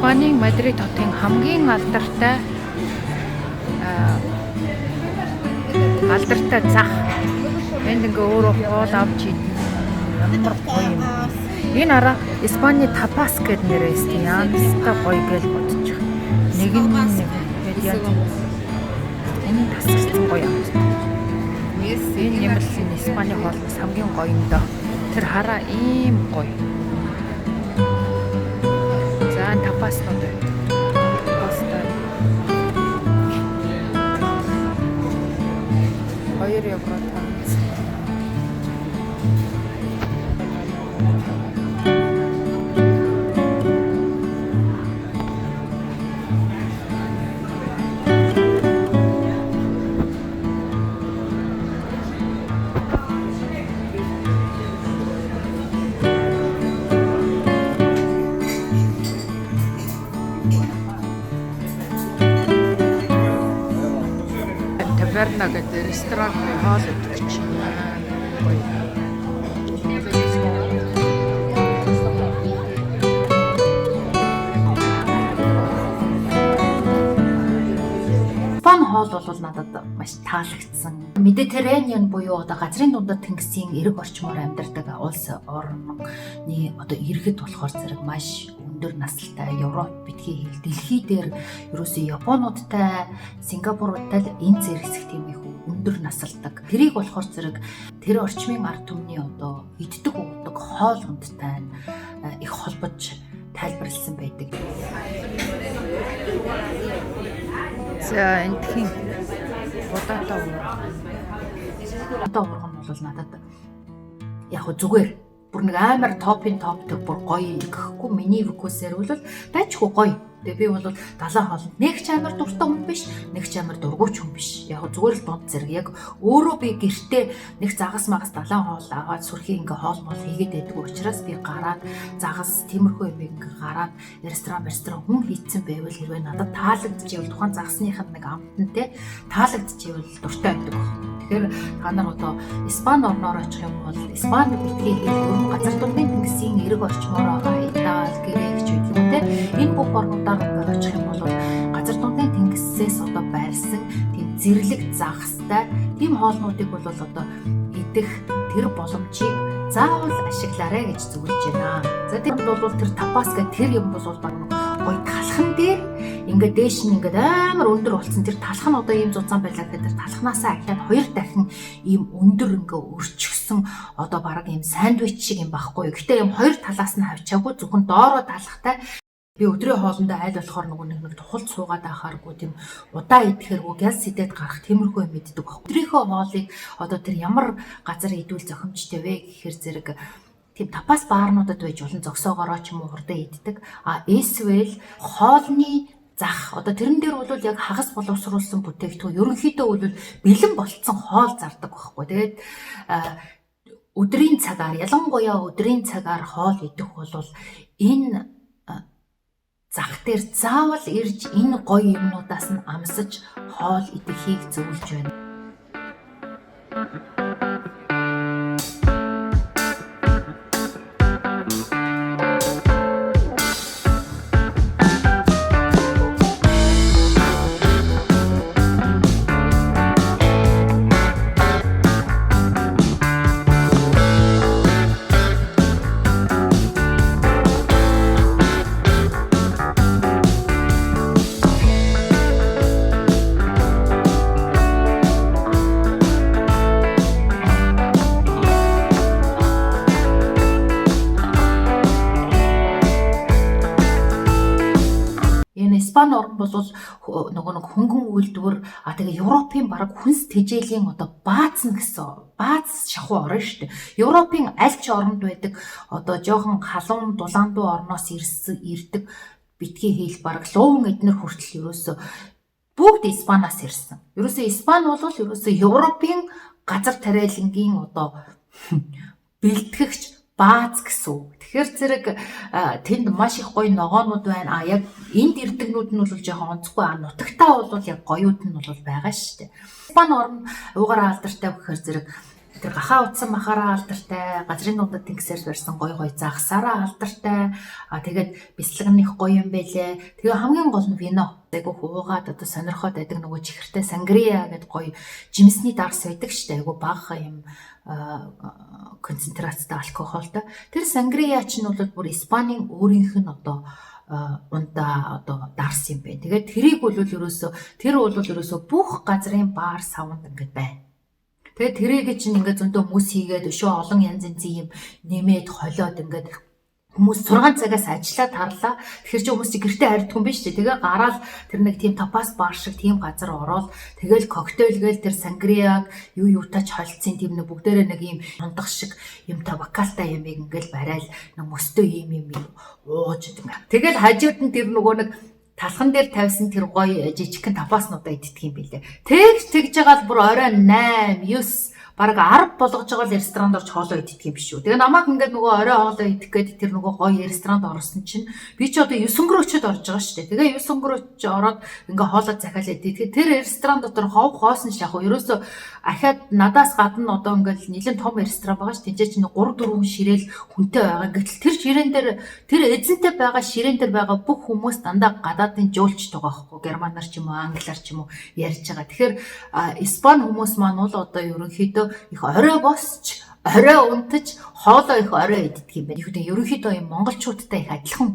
Испанийн Мадрид хотын хамгийн алдартай зах. Энд ингээ өөрөө хоол авч идэх ямар гоё юм. Энэ арга Испани тапас гэдэг нэрээс янзтай гоё гэж бодож байгаа. Нэг тэгээд яг энэ тасарсан гоё юм. Энэ нэмэлт Испани хоолноос хамгийн гоё юм доо. Тэр хараа ийм гоё. За тапаснууд байна. Паста. 2 евро тонц. Таверна гэдэг ресторан хоол идэж байна. Испани хоол бол надад маш таалагдсан. Медитерранеан буюу одоо газрын дундад тэнгисийн эрэг орчмоор амьдардаг улс орны одоо иргэд болохоор зэрэг маш өндөр насалтай Европ битгий хэл дэлхий дээр ерөөсөө Японуудтай, Сингапуруудтай энэ зэрэг хэсэг тийм их өндөр насалдаг. Тэрийг болохоор зэрэг тэр орчмын ард түмний одоо иддэг уудаг хоол ундтай их холбож тайлбарлсан байдаг. За энтхийн бодоотой уурган бол надад яг зүгээр бүр нэг амар топын топдаг бүр гоё гэхгүй миний вкусээр бол дайчгүй гоё. Тэгээ би бол далайн хоолнд нэг ч амар дуртай хүн биш, нэг ч амар дургуйч хүн биш. Яг зүгээр л дунд зэрэг яг өөрөө би гэртээ нэг загас магас далайн хоол аваад сүрхий ингээ хоол мол хийгээд байдаг учраас би гараад загас тиймэрхүү юм ингээ гараад ресторан хүн хийцэн байвал хэрвээ надад таалагдчихвэл тухайн загасныханд нэг амтантай таалагдчихвэл дуртай байдаг. Тэгэхээр та нар одоо Испани орноор очих юм бол Испани битгий хэл газар дундын тэнгисийн эрэг орчмоор байгаа Итали, Грек ч гэдэг юм те. Энэ бүх орнуудаар очих юм бол газар дундын тэнгисээс одоо байрсан тийм зэрлэг загастай тийм хоолнуудыг бол одоо идэх тэр боломжийг заавал ашиглаарай гэж зөвлөж байна. За тийм бол тэр тапас гэх тэр юм бол гоё талхан дээр ингээд дээш нь ингээд амар өндөр болсон тэр талх нь одоо ийм зузаан байлаа гэхээр тэр талхнаасаа ахиад 2 дахин ийм өндөр ингээд өрчгсөн одоо бараг ийм сандвич шиг юм байхгүй. Гэхдээ ийм 2 талаас нь хавчаагүй зөвхөн доороо талхтай. Би өдрийн хоолндоо айл болохоор нэг тухалд суугаад ахааргүй тийм удаа идэхэргүй газ сэдэд гарах тиймэрхүү юм иддэг байхгүй. Өдрийнхөө хоолыг одоо тэр ямар газар идвэл зохимжтой вэ гэхээр зэрэг тийм тапас баарнуудад байж олон зогсоогоороо ч юм уу хурдан иддэг. Эсвэл хоолны зах одоо тэрэн дээр бол яг хагас боловсруулсан бүтээгдэхүүн ерөнхийдөө бол бэлэн болцсон хоол зардаг байхгүй. Тэгээд өдрийн цагаар ялангуяа өдрийн цагаар хоол идэх бол энэ зах дээр заавал ирж энэ гоё юмнуудаас нь амсаж хоол идэхийг зөвлөж байна. Испани орн бол нөгөө нэг хөнгөн үйлдвэр тэгээ Европын бараг хүнс тэжээлийн одоо баазна гэсэн бааз шахуу орно шүү дээ. Европын аль ч оронд байдаг одоо жоохон халуун дулаандуу орноос ирдэг битгий хэл бараг луун эднэр хүртэл ерөөсө бүгд Испаниас ирсэн. Ерөөсө Испани бол ерөөсө Европын газар тариалангийн одоо бэлтгэгч бааз гэсэн үг. Тэгэхээр зэрэг тэнд маш их гоё ногоонууд байна. Яг энд ирдэгнүүд нь бол жоохон онцгүй нутагтаа бол яг гоёуд нь бол байгаа шүү дээ. Испани орн уугаараа алдартай гэхээр зэрэг тэр гахаа утсан махаараа алдартай, газрын дундад тэнгисээр барьсан гой загсаараа алдартай. Тэгээд бяцлагных гоё юм байлээ. Тэгээ хамгийн гол нь вино. Айгу хуугаад одоо сонирхоод байдаг нөгөө чихэртэй сангрия гэдэг гоё жимсний дарс байдаг штэ. Айгу бага юм концентрацтай алкогольтой. Тэр сангрия ч нь бол бүр Испанийн өөрийнх нь одоо унда одоо дарс юм бэ. Тэгээд тэрийг бол ерөөсөө бүх газрын баар савнд ингээд байна. Тэгээд тэрийг чинь ингээд зөндөө хүмүүс хийгээд өшөө олон янз янзын юм нэмээд холиод ингээд хүмүүс 6 цагаас ажиллаад тарлаа. Тэгэхээр чи хүмүүс чи гэртээ харьдгүй юм биш үү? Тэгээ гараад тэр нэг тийм тапас бар шиг тийм газар ороод тэгэл коктейл гээл тэр сангриаг юутаач холцсон тийм нэг бүгдээрээ нэг юм хондох шиг юм табакалтай юм ингээл барайл нэг мөстөө юм ууж идэг. Тэгэл хажууд нь тэр нөгөө нэг талхан дээр тавьсан тэр гоё жижигхэн тапаснуудаа иддэг юм билээ. Тэгж байгаа л бүр орой 8 9 бараг 10 болгож байгаа л ресторанд орж хоолоо идэх юм биш үү. Тэгээ намайг ингээд нөгөө орой хоолоо идэх гээд тэр нөгөө гоё ресторанд орсон чинь би ч одоо 9 өнгөрөөчөд орж байгаа шүү дээ. Тэгээ 9 өнгөрөөч ороод ингээ хоолоо захиалаад идэх. Тэгээ тэр ресторан дотор хов хоосон шахав. Ерөөсөө ахаад надаас гадна одоо ингээл нэлээд том ресторан байгаа шүү. Тэнцээ чинь 3 4 ширээл хүнтэй байгаа. Гэтэл тэр ширээн дээр тэр эзэнтэй байгаа ширээн дээр байгаа бүх хүмүүс дандаа гадаадын жуулчд байгаа байхгүй. Германаар ч юм уу, англиар ч юм уу ярьж байгаа. Тэгэхээр Испани хүмүүс маань бол одоо ерөнхийдөө их орой босч, орой унтаж, хоолоо их орой иддэг юм байна. Ерөнхийдөө юм монголчуудтай их адилхан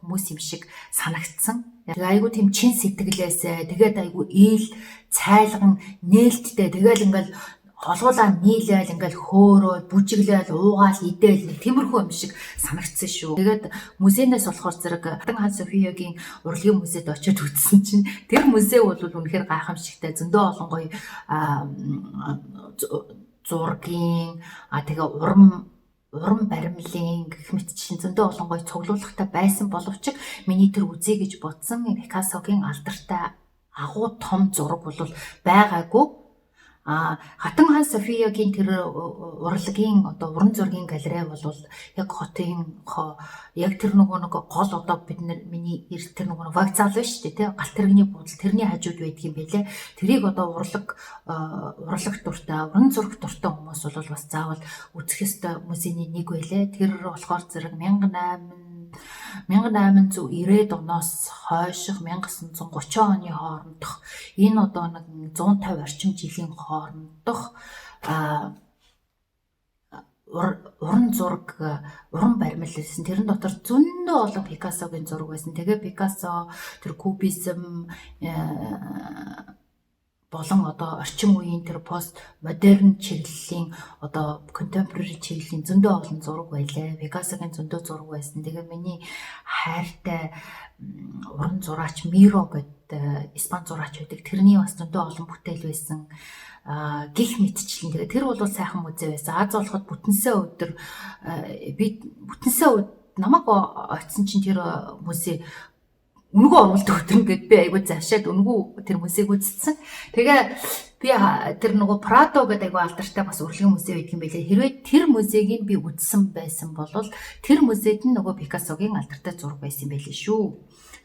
хүмүүс юм шиг санагдсан. Тэгээ айгу тийм чин сэтгэлээсээ, тэгээд айгу ийл, цайлган, нээлттэй, тэгэл ингээл холгуулаа нийлээл ингээл хөөрөө, бүжиглээл, уугаал, идээл тиймэрхүү юм шиг санагдсан шүү. Тэгээд музейнээс болохоор зэрэг Хаан Софиягийн урлагийн музейд очиод үзсэн чинь тэр музей бол үнэхээр гайхамшигтай, зөндөө олон гоё зургийн тэгээ уран баримлын гэх мэтчлэн зөндөө олон гоё цуглуулгатай байсан боловч миний тэр үзье гэж бодсон Пикассогийн алдартай агуу том зураг бол байгаагүй. Хатан хаан Софиягийн тэр урлагийн одоо уран зургийн галерей бол яг хотын яг тэр нөгөө гол одоо бид миний тэр нөгөө вокзал биш үү те галт тэрэгний буудал тэрний хажууд байдаг юм байлээ. Тэрийг одоо урлаг дуртай уран зураг дуртай хүмүүс бол бас заавал үзэх ёстой музейний нэг байлээ. Тэр болохоор зэрэг 1890-ад оноос хойших 1930 оны хоорондох энэ одоо нэг 150 орчим жилийн хоорондох уран зураг, уран баримл байсан. Тэрэн дотор зөндөө олон Пикассогийн зураг байсан. Тэгээ Пикассо тэр кубизм болон одоо орчин үеийн тэр пост модерн чиглэлийн одоо contemporary чиглэлийн зөндөө олон зураг байлаа. Пикассогийн зөндөө зураг байсан. Тэгээ миний хайртай уран зураач Миро гэдэг Испани зураач байдаг. Тэрний бас зөндөө олон бүтээл байсан. Гих мэдчлэн тэгээ тэр бол сайхан музей байсан. Аз болоход бүтэнсээ өдөр би бүтэнсээ намайг очисон чинь тэр музей үнэгүй оруулдаг өдөр ингээд би айгуу завшаад үнэгүй тэр музейг үзсэн. Тэгээ би тэр нөгөө Прадо гэдэг айгуу алдартай бас урлагийн музей байдаг юм байлээ. Хэрвээ тэр музейг би үзсэн байсан бол тэр музейд нь нөгөө Пикассогийн алдартай зураг байсан юм байлээ шүү.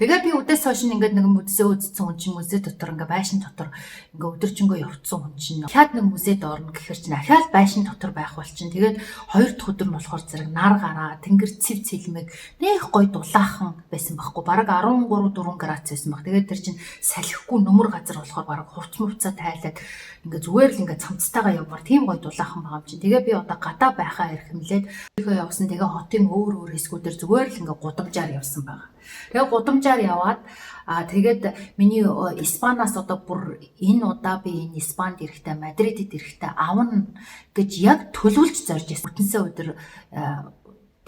Тэгээ би үдээс хойш ингээд нэг музей үзсэн хүн чинь музей дотор ингээ байшин дотор ингээ өдөржингөө явцсан хүн чинь дахиад нэг музейд орно гэхэр чинь ахаал байшин дотор байх бол чинь тэгээд хоёр дахь өдөр нь болохоор зэрэг нар гараа тэнгэр цэв цэлмэг нэх гой дулаахан байсан байхгүй бараг 13 4 градус байсан баг. Тэгээд тэр чинь салхихгүй нөмөр газар болохоор бараг хувц мувцаа тайлаад ингээ зүгээр л ингээ цамцтайгаа явмаар тийм гой дулаахан байгаа юм чинь. Тэгээ би одоо гадаа байхаа эрхэмлээд тэгээ явсан. Тэгээ хотын өөр хэсгүүдээр зүгээр л ингээ гудамжаар явсан байгаа. Тэгээ гудамжаар яваад тэгээд миний Испаниас одоо бүр энэ удаа би энэ Испанд ирэхдээ Мадридэд ирэхдээ авна гэж яг төлөвлөж зорж байсан. Бүтэнсээ өдөр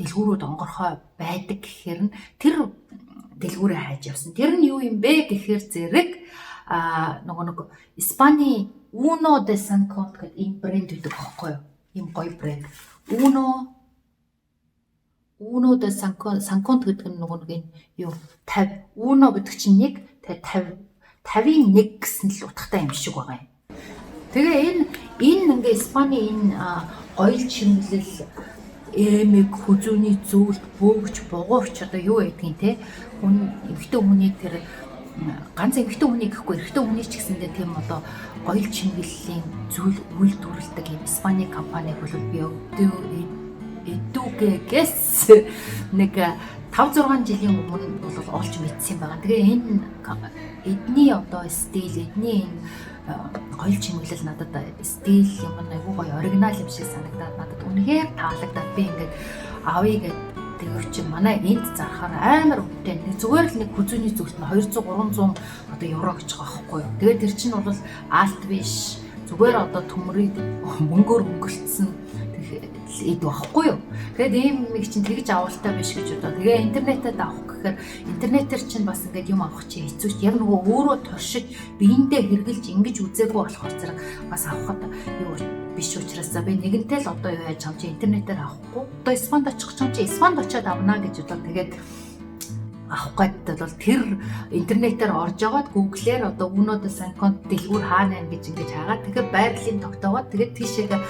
дэлгүүрүүд онгорхой байдаг гэхээр нь тэр дэлгүүрээ хайж явсан. Тэр нь юу юм бэ гэхээр зэрэг нөгөө Испани Uno de Sancont гэдэг ийм брэнд үүдэг байхгүй юу? Ийм гоё брэнд. Uno de Sancont гэдэг нь нөгөө нэг юу 50 Uno гэдэг чинь 1 50 50-ийн 1 гэсэн л утгатай юм шиг байгаа юм. Тэгээ энэ ингээ Испани энэ гоёл чимэглэл эмэг хүзүүний зүйлт бөөгч бугуурч одоо юу байдгийг те хүн эмэгтэй хүний тэр ганц эмэгтэй хүний гэхгүй эрэгтэй хүний ч гэсэндээ тийм одоо гоёл чимэглэлийн зүйл үйлдвэрлэдэг юм Испани компаниг бол би Edugeges нэг 5-6 жилийн өмнө бол олж мэдсэн байгаа. Тэгээ энэ эдний одоо стил, эдний энэ гоёл чимэглэл надад стил юм айгүй гоё оригинал юм шиг санагдаад надад үнэхээр таалагдаад би ингээд авъя гэдэг. Тэр чинь манай энд зарахаар амар үнэтэй. Нэг зүгээр л нэг хүзүүний зүйлт нь 200-300 одоо евро гэж байгаа байхгүй юу. Тэгээд тэр чинь бол алт биш. Зүгээр одоо төмрийг мөнгөөр өнгөлтсөн эд байхгүй юу. Тэгээд ийм нэг чинь тэгж авалтаа биш гэж бодоо. Тэгээ интернетээр авах гэхээр интернетээр чинь бас ингээд юм авах чинь хэцүү ч. Яг нөгөө өөрөө туршиж биендээ хэрглэж ингэж үзээгүй болохоор зэрэг бас авахд юу биш учраас би нэгэнтэй л одоо юу яаж авч интернетээр авахгүй. Одоо Испанд очих чинь Испанд очиод авна гэж бодлоо. Тэгээд авах гэдэг бол тэр интернетээр орж агаад Google-ээр одоо үнөөдөө санконт дэлгүүр хаана байна гэж ингэж хагаад тэгээд байрлалын тогтоогоод тэгээд тийшээгээ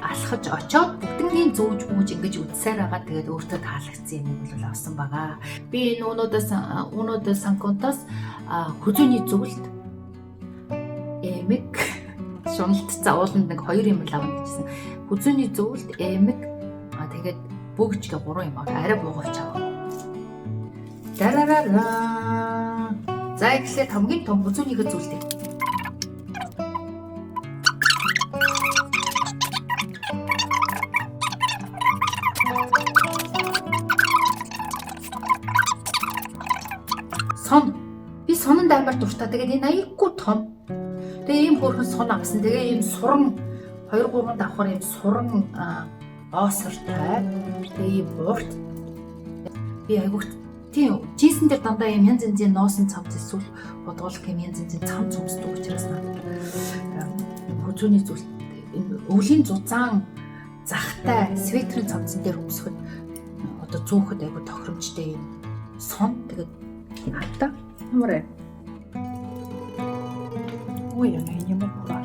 алхаж очоод бүгднийг зүүж ингэж үдсээр байгаа. Тэгээд өөртөө таалагдсан юм бол авсан байгаа. Би энэ үнөөдөө санконтоос хүзүүний зөвлөлт эмэг шуналт заууланд нэг 2 юм л авна гэжсэн. Хүзүүний зөвлөлт эмэг тэгээд бүгжгээ 3 юм арай буугавч аваа. Дарараа. За ихлээр хамгийн том хүзүүнийхээ зөвлөлт. Сон. Би сононд амар дуртай. Тэгээд энэ аягүй том. Тэгээ ийм хөрхөн сон авсан. Тэгээ ийм суран 2-3 давхар ийм суран оосортой. Тэгээ ийм урт. Би аягүй тийм жийсэн дээр дандаа ийм янз янзын ноосон цамц эсвэл бодгоолох юм янз янзын цамц өмсдөг учраас надад хүзүүний зүйл энэ өвлийн зузаан захтай светрийн цамцан дээр өмсөхөд одоо зүүхэд аягүй тохиромжтой юм сон. Тэгээд хата юмраа ой яна ямар болоо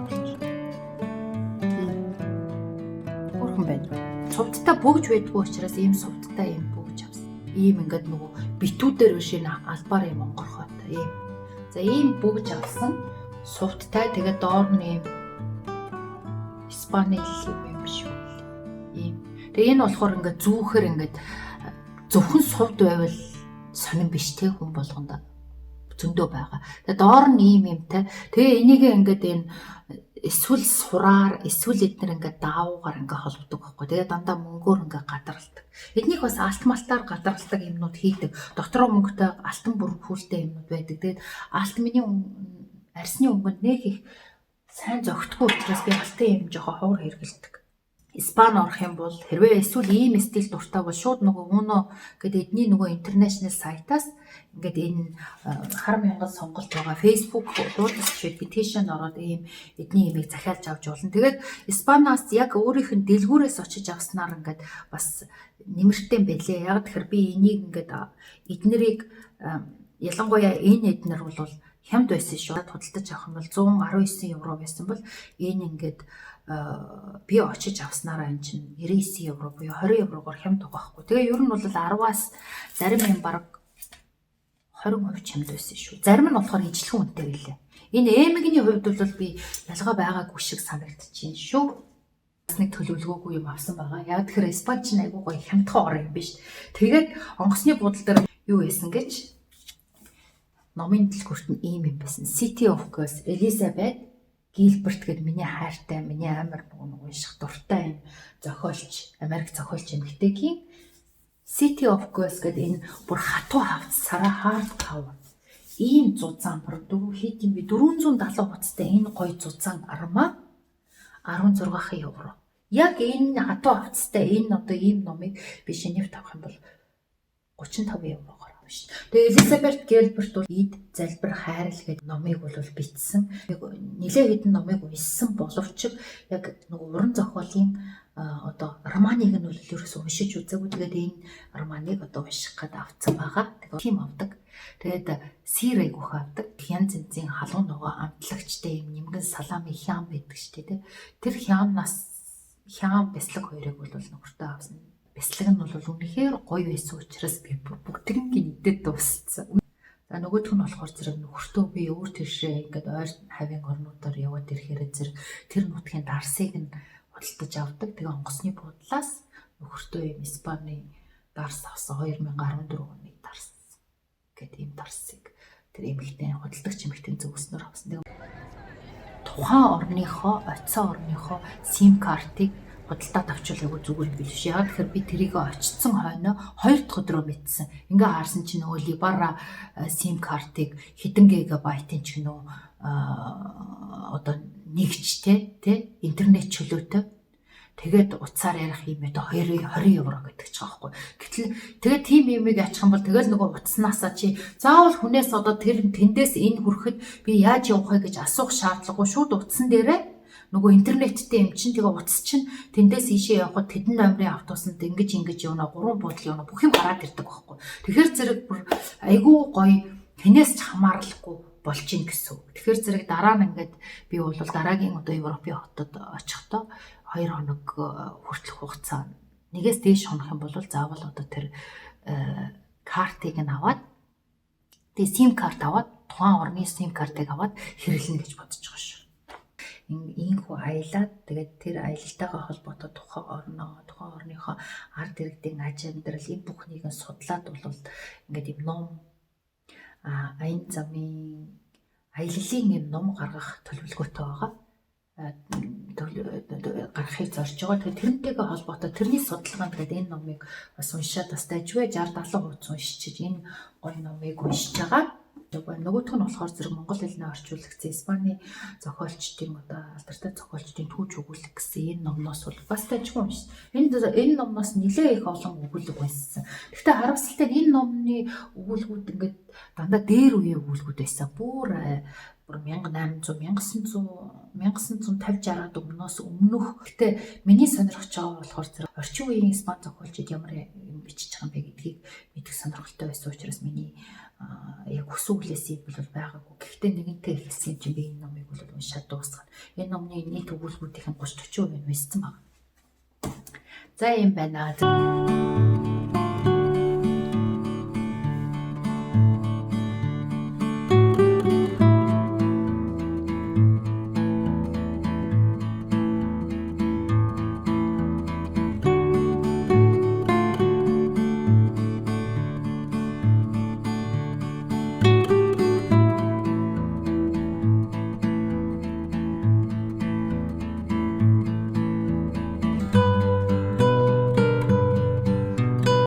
орхон байна. Сувдтай бөгж байдгүй учраас ийм сувдтай юм бөгж авсан. Ийм ингээд нөгөө битүүдээр биш энэ албаар юм онгорхойтой ийм. За ийм бөгж авсан сувдтай тэгээд доор нь ийм Испани юм биш үү. Ийм. Тэгээ энэ болохоор ингээд зүүхээр ингээд зөвхөн сувд байвал сонин биш те хүн болгонд зөндөө байгаа. Тэгээ доор нь ийм юмтай. Тэгээ энийг ингээд энэ эсвэл сураар эсвэл эднэр ингээд даавуугаар ингээд холбодог байхгүй. Тэгээ дандаа мөнгөөр ингээд гадарладаг. Эднийг бас алт малтаар гадарладаг юмнууд хийдэг. Дотроо мөнгөтэй алтан бүрхүүлтэй юмнууд байдаг. Тэгээд алт миний арсны өнгөнд нэг их сайн зөгтгөө учраас би алтан юм жоохон ховор хэргэлдэг. Испани орох юм бол хэрвээ эсвэл ийм стил дуртай бол шууд нөгөө Uno гэдэг эдний нөгөө интернэшнл сайтаас ингээд энэ хар мянган сонголт байгаа Facebook дуудас petition ороод ийм эдний имийг захиалж авч болно. Тэгээд Испаниас яг өөрийнх нь дэлгүүрээс очиж авснаар ингээд бас нэмэртэй байлээ. Яг тэгэхээр би энийг ингээд эднэрийг ялангуяа энэ эднэр бол хямд байсан шүү. Худалдаж авах юм бол 119 евро байсан бол энэ ингээд би очиж авснараа эн чинь 99 евро буюу 20 еврогоор хямд байгаа байхгүй. Тэгээ ер нь бол 10-аас зарим юм баг 20% хямд байсан шүү. Зарим нь болохоор ижлэхэн үнэтэй байлээ. Энэ эмэгний хувьд бол би ялгаа байгаагүй шиг санагдчихээн шүү. Бас нэг төлөвлөгөөгүй юм авсан байгаа. Яг тэгэхээр Испани ч айгүй гоё хямдхан ор юм биш. Тэгээд онгоцны будал дээр юу байсан гэж номын дэлгүүрт нь ийм юм байсан. City of Girls Elizabeth Gilbert гэдэг миний хайртай, миний амар нэг унших дуртай юм зохиолч, Америк зохиолч эмэгтэйгийн City of Girls гэдэг энэ бүр хатуу хавц сараа hard cover. Ийм зузаан бүр хэд юм бэ? 470 хуцтай энэ гоё зузаан армаа 16 евро. Яг энэ хатуу хавцтай энэ одоо ийм номыг би Женевт авах юм бол 35 еврогоор авна шүү. Тэгээ Elizabeth Gilbert бол Эд залбир хайрал гэдэг номыг бол бичсэн. Нилээ хэдэн номыг уншсан боловч яг нэг уран зохиолын одоо романыг нь бол ерөөсөө уншиж үзээгүй. Тэгээд энэ романыг одоо унших гээд авцсан байгаа. Тэгээд тийм авдаг. Тэгээд сир айгүйх авдаг. Янз янзын халуун нөгөө амтлагчтай юм нимгэн салами хям байдаг шүү дээ. Тэр хям бяцлаг хоёрыг бол нөхөртөө авсан. Бяцлаг нь бол үнэхээр гоё байсан учраас би бүгднийг идээд дууссан. За нөгөөх нь болохоор зэрэг нөхөртөө би өөр тийшээ ингээд ойр хавийн орнуудаар яваад ирэхээр зэрэг тэр нутгийн дарсыг нь худалдаж авдаг. Тэгээ онгоцны буудлаас нөхөртөө юм Испани дарс авсан 2014 оны дарс гэдэг ийм дарсыг тэр эмэгтэй худалдагч эмэгтэй зөвснөр авсан. Тухайн орныхоо оцсон орныхоо сим картыг худалдаад авчвал айгүй зүгээр юм биш. Яг тэгэхээр би тэрийг очсон хойно 2 дахь өдрөө мэдсэн. Ингээ харсан чинь нөгөө Libara сим картыг хэдэн гигабайтын ч гэнэ одоо нэгжтэй тий интернет чөлөөтэй. Тэгээд утсаар ярих юм ээ 20 евро гэдэг ч байгаа байхгүй. Гэтэл тэгээд тийм юмыг ачих юм бол тэгэл нөгөө утаснасаа чи заавал хүнээс одоо тэндээс энэ хүрэхэд би яаж явах вэ гэж асуух шаардлагагүй. Шууд утсан дээрээ нөгөө интернеттэй юм чинь тэгээ утас чинь тэндээс ийшээ явхад тэдэн номерын автобусанд ингэж явна 3 буудлын явна бүх юм гараад ирдэг байхгүй. Тэгэхээр зэрэг бүр айгүй гоё хинээс ч хамаарлахгүй болж ийн гэсэн. Тэгэхээр зэрэг дараа нь ингээд би бол дараагийн одоо Европын хотод очихдоо 2 хоног хүртэлх хугацаа нэгээс дээш хонох юм бол заавал одоо тэр картыг нь аваад тэгээ сим карт аваад тухайн орны сим картыг аваад хэрэглэнэ гэж бодож байгаа шүү. Ийхүү аялаад тэгээд тэр аялалтайгаа холбоотой тухайн орныхоо ард иргэдийн аж амьдрал энэ бүхнийг нь судлаад бол ингээд юм ном аян замын аяллалын юм ном гаргах төлөвлөгөөтэй байгаа. Гаргахыг зорж байгаа. Тэгэхээр тэрнтэйгээ холбоотой тэрний судалгаанд тэгээд энэ номыг бас уншаад бас дайжгүй 60-70% уншиж энэ гоё номыг уншиж байгаа. Нөгөөх нь болохоор зэрэг монгол хэлний орчуулагчсан Испани зохиолчдын одоо алдартай зохиолчдын түүж өгүүлэг гэсэн энэ номноос бол бас дайжгүй уншсан. Энэ номноос нэлээд их олон өгүүлэг уншсан. Гэхдээ харамсалтай нь энэ номны өгүүлгүүд ингээд дандаа дээр үеийн өгүүлгүүд байсан. Бүр 1800 1950-60-аад өмнөх. Гэтэ миний сонирхож байгаа болохоор зэрэг орчин үеийн Испани зохиолчид ямар юм бичиж байгаа юм бэ гэдгийг мэдэх сонирхолтой байсан учраас миний яг хүсүүлээс юм бол байгаагүй. Гэхдээ нэгэнтээ хэлсэн чинь би энэ номыг бол уншаад дуусгана. Энэ номны нийт өгүүлбэрийн 30-40% нь уншсан байна. За юм байна.